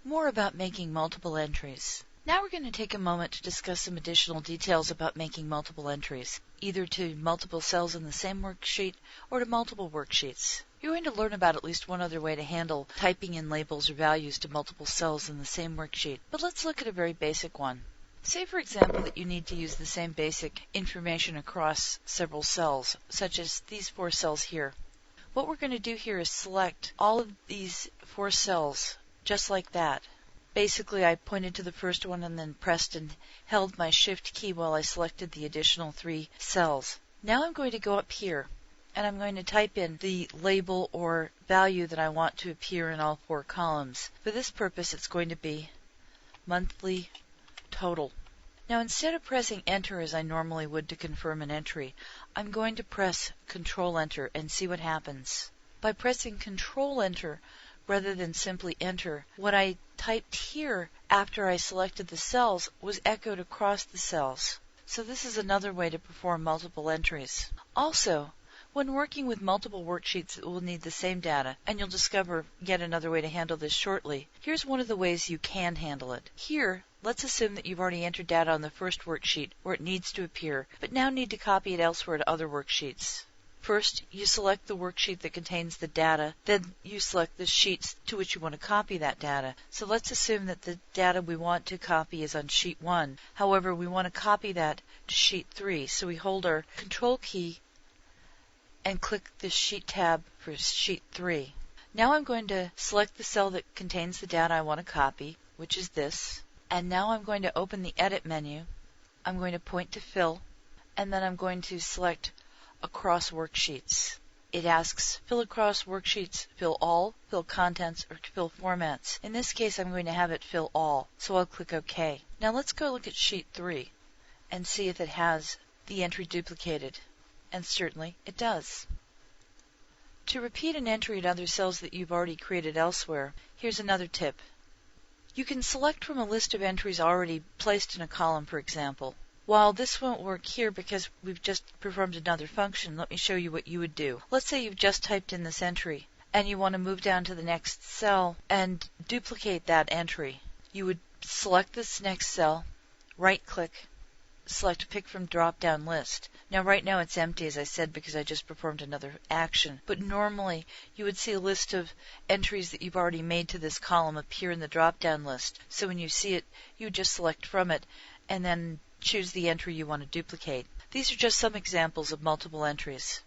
More about making multiple entries. Now we're going to take a moment to discuss some additional details about making multiple entries, either to multiple cells in the same worksheet or to multiple worksheets. You're going to learn about at least one other way to handle typing in labels or values to multiple cells in the same worksheet, but let's look at a very basic one. Say, for example, that you need to use the same basic information across several cells, such as these 4 cells here. What we're going to do here is select all of these 4 cells just like that. Basically, I pointed to the first one and then pressed and held my Shift key while I selected the additional 3 cells. Now I'm going to go up here and I'm going to type in the label or value that I want to appear in all 4 columns. For this purpose, it's going to be monthly total. Now, instead of pressing Enter as I normally would to confirm an entry, I'm going to press Control Enter and see what happens. By pressing Control Enter rather than simply Enter, what I typed here after I selected the cells was echoed across the cells. So this is another way to perform multiple entries. Also, when working with multiple worksheets that will need the same data, and you'll discover yet another way to handle this shortly, here's one of the ways you can handle it. Here, let's assume that you've already entered data on the first worksheet where it needs to appear, but now need to copy it elsewhere to other worksheets. First, you select the worksheet that contains the data, then you select the sheets to which you want to copy that data. So let's assume that the data we want to copy is on sheet 1. However, we want to copy that to sheet 3, so we hold our Control key and click the Sheet tab for sheet 3. Now I'm going to select the cell that contains the data I want to copy, which is this, and now I'm going to open the Edit menu. I'm going to point to Fill, and then I'm going to select Across Worksheets. It asks Fill Across Worksheets, Fill All, Fill Contents, or Fill Formats. In this case, I'm going to have it Fill All, so I'll click OK. Now let's go look at sheet 3 and see if it has the entry duplicated. And certainly it does. To repeat an entry in other cells that you've already created elsewhere, here's another tip. You can select from a list of entries already placed in a column, for example. While this won't work here because we've just performed another function, let me show you what you would do. Let's say you've just typed in this entry and you want to move down to the next cell and duplicate that entry. You would select this next cell, right-click, select Pick from drop-down list. Now right now it's empty, as I said, because I just performed another action. But normally you would see a list of entries that you've already made to this column appear in the drop-down list. So when you see it, you would just select from it and then choose the entry you want to duplicate. These are just some examples of multiple entries.